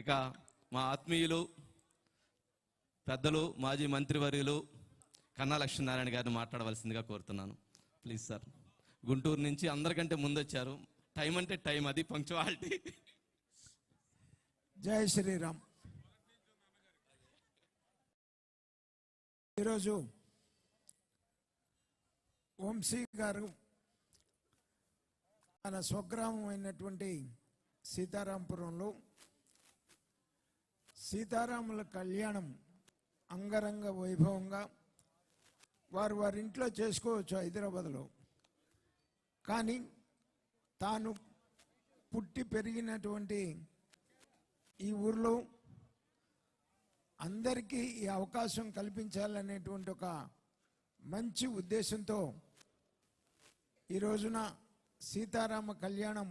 ఇక మా ఆత్మీయులు పెద్దలు మాజీ మంత్రివర్యులు కన్నా లక్ష్మీనారాయణ గారిని మాట్లాడవలసిందిగా కోరుతున్నాను. Please sir. గుంటూరు నుంచి అందరికంటే ముందు వచ్చారు. టైం అంటే టైం, అది పంక్చువాలిటీ. జై శ్రీరామ్. ఈరోజు వంశీ గారు మన స్వగ్రామం అయినటువంటి సీతారాంపురంలో సీతారాముల కళ్యాణం అంగరంగ వైభవంగా వారి ఇంట్లో చేసుకోవచ్చు హైదరాబాద్లో. కానీ తాను పుట్టి పెరిగినటువంటి ఈ ఊర్లో అందరికీ ఈ అవకాశం కల్పించాలనేటువంటి ఒక మంచి ఉద్దేశంతో ఈ రోజున సీతారామ కళ్యాణం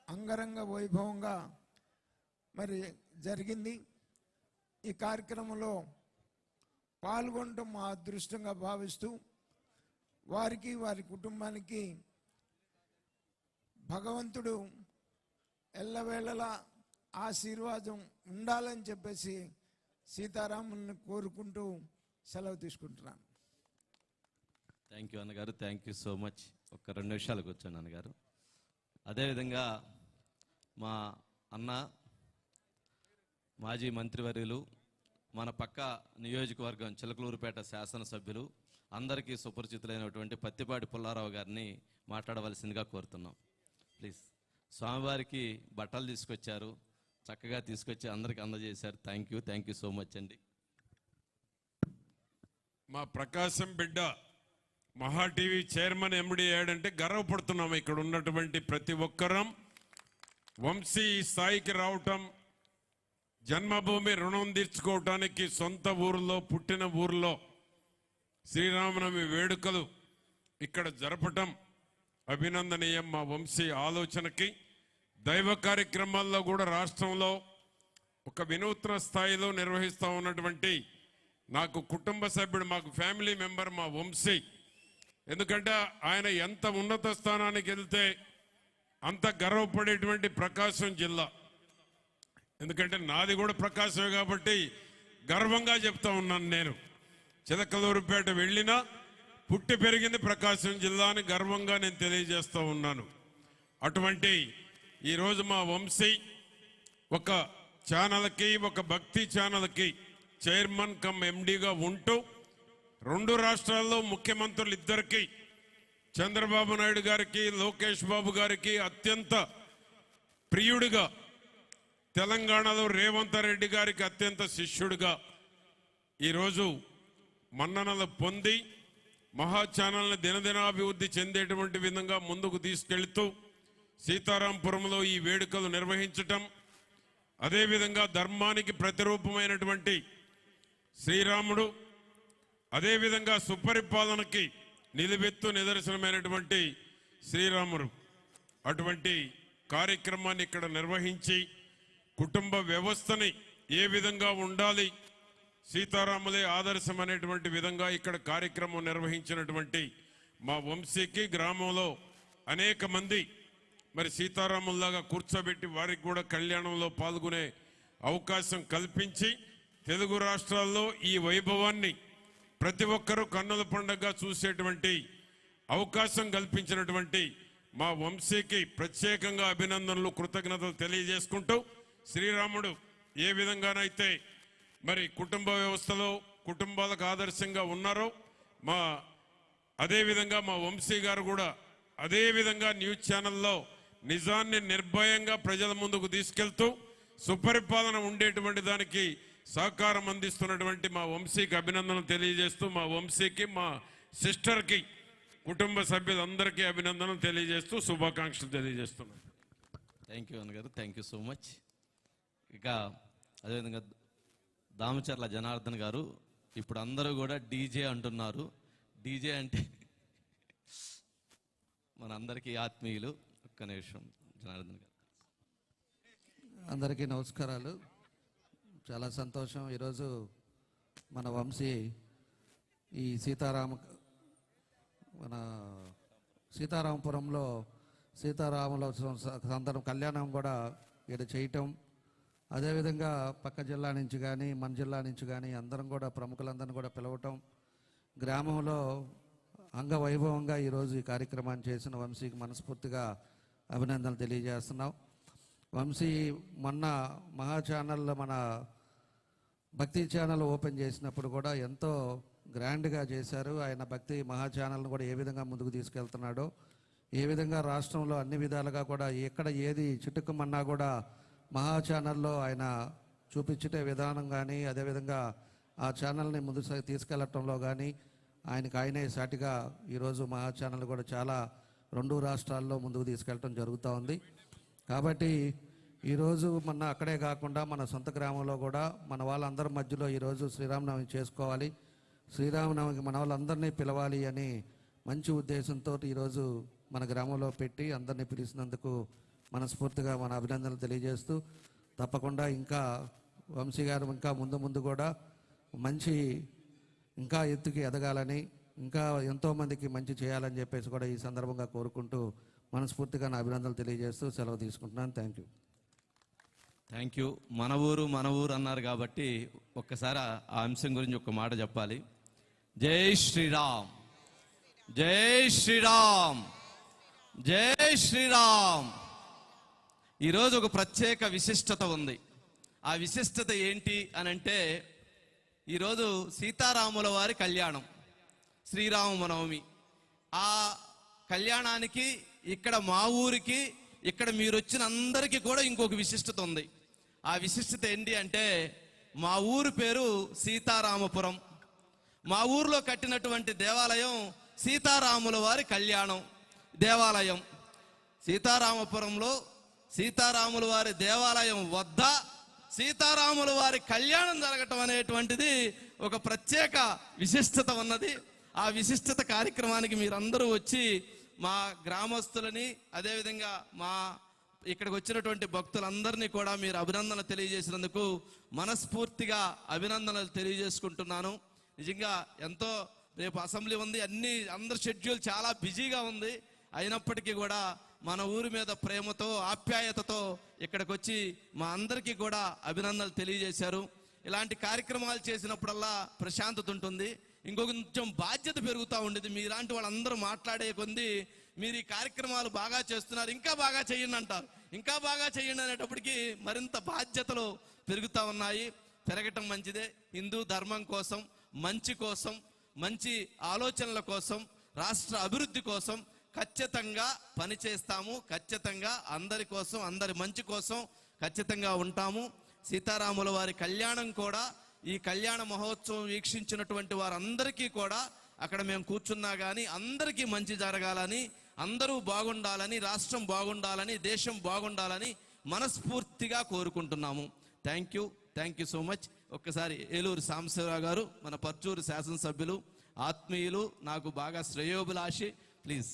అంగరంగ వైభవంగా మరి జరిగింది. ఈ కార్యక్రమంలో పాల్గొనడం మా అదృష్టంగా భావిస్తూ వారికి వారి కుటుంబానికి భగవంతుడు ఎల్లవేళలా ఆశీర్వాదం ఉండాలని చెప్పేసి సీతారాముల్ని కోరుకుంటూ సెలవు తీసుకుంటున్నాను. థ్యాంక్ యూ అన్నగారు, థ్యాంక్ యూ సో మచ్. ఒక 2 నిమిషాలు కూర్చోండి అన్నగారు. అదేవిధంగా మా అన్న మాజీ మంత్రివర్యులు, మన పక్క నియోజకవర్గం చిలకలూరుపేట శాసనసభ్యులు, అందరికీ సుపరిచితులైనటువంటి పత్తిపాటి పుల్లారావు గారిని మాట్లాడవలసిందిగా కోరుతున్నాం. ప్లీజ్. స్వామివారికి బట్టలు తీసుకొచ్చారు, చక్కగా తీసుకొచ్చి అందరికి అందజేశారు. థ్యాంక్ యూ సో మచ్ అండి. మా ప్రకాశం బిడ్డ మహా టీవీ చైర్మన్ ఎండి అయ్యాడంటే గర్వపడుతున్నాం. ఇక్కడ ఉన్నటువంటి ప్రతి ఒక్కరం వంశీ స్థాయికి రావటం, జన్మభూమి రుణం తీర్చుకోవటానికి సొంత ఊరిలో పుట్టిన ఊరిలో శ్రీరామనవమి వేడుకలు ఇక్కడ జరపటం అభినందనీయం. మా వంశీ ఆలోచనకి దైవ కార్యక్రమాల్లో కూడా రాష్ట్రంలో ఒక వినూత్న స్థాయిలో నిర్వహిస్తూ ఉన్నటువంటి నాకు కుటుంబ సభ్యుడు, మాకు ఫ్యామిలీ మెంబర్ మా వంశీ. ఎందుకంటే ఆయన ఎంత ఉన్నత స్థానానికి వెళ్తే అంత గర్వపడేటువంటి ప్రకాశం జిల్లా. ఎందుకంటే నాది కూడా ప్రకాశమే కాబట్టి గర్వంగా చెప్తా ఉన్నాను. నేను చిలకలూరుపేట వెళ్ళినా పుట్టి పెరిగింది ప్రకాశం జిల్లా అని గర్వంగా నేను తెలియజేస్తూ ఉన్నాను. అటువంటి ఈరోజు మా వంశీ ఒక ఛానల్కి, ఒక భక్తి ఛానల్కి చైర్మన్ కమ్ ఎండిగా ఉంటూ 2 రాష్ట్రాల్లో ముఖ్యమంత్రులు ఇద్దరికి, చంద్రబాబు నాయుడు గారికి, లోకేష్ బాబు గారికి అత్యంత ప్రియుడిగా, తెలంగాణలో రేవంత్ రెడ్డి గారికి అత్యంత శిష్యుడిగా ఈరోజు మన్ననలు పొంది మహా ఛానల్ని దినదినాభివృద్ధి చెందేటువంటి విధంగా ముందుకు తీసుకెళ్తూ సీతారాంపురంలో ఈ వేడుకలు నిర్వహించటం, అదేవిధంగా ధర్మానికి ప్రతిరూపమైనటువంటి శ్రీరాముడు, అదేవిధంగా సుపరిపాలనకి నిలువెత్తు నిదర్శనమైనటువంటి శ్రీరాముడు, అటువంటి కార్యక్రమాన్ని ఇక్కడ నిర్వహించి కుటుంబ వ్యవస్థని ఏ విధంగా ఉండాలి, సీతారాములే ఆదర్శం అనేటువంటి విధంగా ఇక్కడ కార్యక్రమం నిర్వహించినటువంటి మా వంశీకి గ్రామంలో అనేక మంది మరి సీతారాముల్లాగా కూర్చోబెట్టి వారికి కూడా కళ్యాణంలో పాల్గొనే అవకాశం కల్పించి తెలుగు రాష్ట్రాల్లో ఈ వైభవాన్ని ప్రతి ఒక్కరూ కన్నుల పండుగగా చూసేటువంటి అవకాశం కల్పించినటువంటి మా వంశీకి ప్రత్యేకంగా అభినందనలు, కృతజ్ఞతలు తెలియజేసుకుంటూ శ్రీరాముడు ఏ విధంగానైతే మరి కుటుంబ వ్యవస్థలో కుటుంబాలకు ఆదర్శంగా ఉన్నారో అదేవిధంగా మా వంశీ గారు కూడా అదేవిధంగా న్యూస్ ఛానల్లో నిజాన్ని నిర్భయంగా ప్రజల ముందుకు తీసుకెళ్తూ సుపరిపాలన ఉండేటువంటి దానికి సహకారం అందిస్తున్నటువంటి మా వంశీకి అభినందనలు తెలియజేస్తూ, మా వంశీకి, మా సిస్టర్కి, కుటుంబ సభ్యులందరికీ అభినందనలు తెలియజేస్తూ శుభాకాంక్షలు తెలియజేస్తున్నాను. థ్యాంక్ యూ అన్నగారు, థ్యాంక్ యూ సో మచ్. ఇక అదేవిధంగా దామచర్ల జనార్దన్ గారు, ఇప్పుడు అందరూ కూడా డీజే అంటున్నారు. డీజే అంటే మనందరికీ ఆత్మీయులు. ఒక్క నిమిషం జనార్దన్ గారు. అందరికీ నమస్కారాలు. చాలా సంతోషం. ఈరోజు మన వంశీ ఈ సీతారాంపురంలో సీతారాముల సందర్భం కళ్యాణం కూడా ఇక్కడ చేయటం అదేవిధంగా పక్క జిల్లా నుంచి కానీ మన జిల్లా నుంచి కానీ అందరం కూడా ప్రముఖులందరినీ కూడా పిలవటం, గ్రామంలో అంగవైభవంగా ఈరోజు ఈ కార్యక్రమాన్ని చేసిన వంశీకి మనస్ఫూర్తిగా అభినందనలు తెలియజేస్తున్నాం. వంశీ మొన్న మహా ఛానల్లో మన భక్తి ఛానల్ ఓపెన్ చేసినప్పుడు కూడా ఎంతో గ్రాండ్గా చేశారు. ఆయన భక్తి మహా ఛానల్ని కూడా ఏ విధంగా ముందుకు తీసుకెళ్తున్నాడో, ఏ విధంగా రాష్ట్రంలో అన్ని విధాలుగా కూడా ఎక్కడ ఏది చిటుక్కుమన్నా కూడా మహా ఛానల్లో ఆయన చూపించే విధానం కానీ, అదేవిధంగా ఆ ఛానల్ని ముందుకు తీసుకెళ్లటంలో కానీ ఆయనే సాటిగా ఈరోజు మహా ఛానల్ కూడా చాలా 2 రాష్ట్రాల్లో ముందుకు తీసుకెళ్ళటం జరుగుతూ ఉంది. కాబట్టి ఈరోజు మన అక్కడే కాకుండా మన సొంత గ్రామంలో కూడా మన వాళ్ళందరి మధ్యలో ఈరోజు శ్రీరామనవమి చేసుకోవాలి, శ్రీరామనవమికి మన వాళ్ళందరినీ పిలవాలి అని మంచి ఉద్దేశంతో ఈరోజు మన గ్రామంలో పెట్టి అందరినీ పిలిచినందుకు మనస్ఫూర్తిగా మన అభినందనలు తెలియజేస్తూ, తప్పకుండా ఇంకా వంశీ గారు ఇంకా ముందు కూడా మంచి ఇంకా ఎత్తుకి ఎదగాలని, ఇంకా ఎంతోమందికి మంచి చేయాలని చెప్పేసి కూడా ఈ సందర్భంగా కోరుకుంటూ మనస్ఫూర్తిగా నా అభినందనలు తెలియజేస్తూ సెలవు తీసుకుంటున్నాను. Thank you. Thank you. మన ఊరు అన్నారు కాబట్టి ఒక్కసారి ఆ అంశం గురించి ఒక మాట చెప్పాలి. జై శ్రీరామ్, జై శ్రీరామ్, జై శ్రీరామ్. ఈరోజు ఒక ప్రత్యేక విశిష్టత ఉంది. ఆ విశిష్టత ఏంటి అని అంటే, ఈరోజు సీతారాముల వారి కళ్యాణం, శ్రీరామనవమి. ఆ కళ్యాణానికి ఇక్కడ మా ఊరికి, ఇక్కడ మీరు వచ్చిన అందరికీ కూడా ఇంకొక విశిష్టత ఉంది. ఆ విశిష్టత ఏంటి అంటే, మా ఊరు పేరు సీతారామపురం. మా ఊర్లో కట్టినటువంటి దేవాలయం సీతారాముల వారి కళ్యాణం దేవాలయం. సీతారామపురంలో సీతారాముల వారి దేవాలయం వద్ద సీతారాముల వారి కళ్యాణం జరగటం అనేటువంటిది ఒక ప్రత్యేక విశిష్టత ఉన్నది. ఆ విశిష్టత కార్యక్రమానికి మీరందరూ వచ్చి మా గ్రామస్తులని, అదేవిధంగా మా ఇక్కడికి వచ్చినటువంటి భక్తులందరినీ కూడా మీరు అభినందనలు తెలియజేసినందుకు మనస్ఫూర్తిగా అభినందనలు తెలియజేసుకుంటున్నాను. నిజంగా ఎంతో, రేపు అసెంబ్లీ ఉంది, అందరి షెడ్యూల్ చాలా బిజీగా ఉంది. అయినప్పటికీ కూడా మన ఊరి మీద ప్రేమతో, ఆప్యాయతతో ఇక్కడికి వచ్చి మా అందరికీ కూడా అభినందనలు తెలియజేశారు. ఇలాంటి కార్యక్రమాలు చేసినప్పుడల్లా ప్రశాంతత ఉంటుంది, ఇంకొంచెం బాధ్యత పెరుగుతూ ఉండేది. మీలాంటి వాళ్ళందరూ మాట్లాడే కొంది మీరు ఈ కార్యక్రమాలు బాగా చేస్తున్నారు, ఇంకా బాగా చేయండి అంటారు. ఇంకా బాగా చేయండి అనేటప్పటికీ మరింత బాధ్యతలు పెరుగుతూ ఉన్నాయి. పెరగటం మంచిదే. హిందూ ధర్మం కోసం, మంచి కోసం, మంచి ఆలోచనల కోసం, రాష్ట్ర అభివృద్ధి కోసం ఖచ్చితంగా పనిచేస్తాము. ఖచ్చితంగా అందరి కోసం, అందరి మంచి కోసం ఖచ్చితంగా ఉంటాము. సీతారాముల వారి కళ్యాణం కూడా, ఈ కళ్యాణ మహోత్సవం వీక్షించినటువంటి వారందరికీ కూడా అక్కడ మేము కూర్చున్నా కానీ అందరికీ మంచి జరగాలని, అందరూ బాగుండాలని, రాష్ట్రం బాగుండాలని, దేశం బాగుండాలని మనస్ఫూర్తిగా కోరుకుంటున్నాము. Thank you so much. ఒక్కసారి ఏలూరు సాంబశివరావు గారు, మన పర్చూరు శాసనసభ్యులు, ఆత్మీయులు, నాకు బాగా శ్రేయోభిలాషి, ప్లీజ్.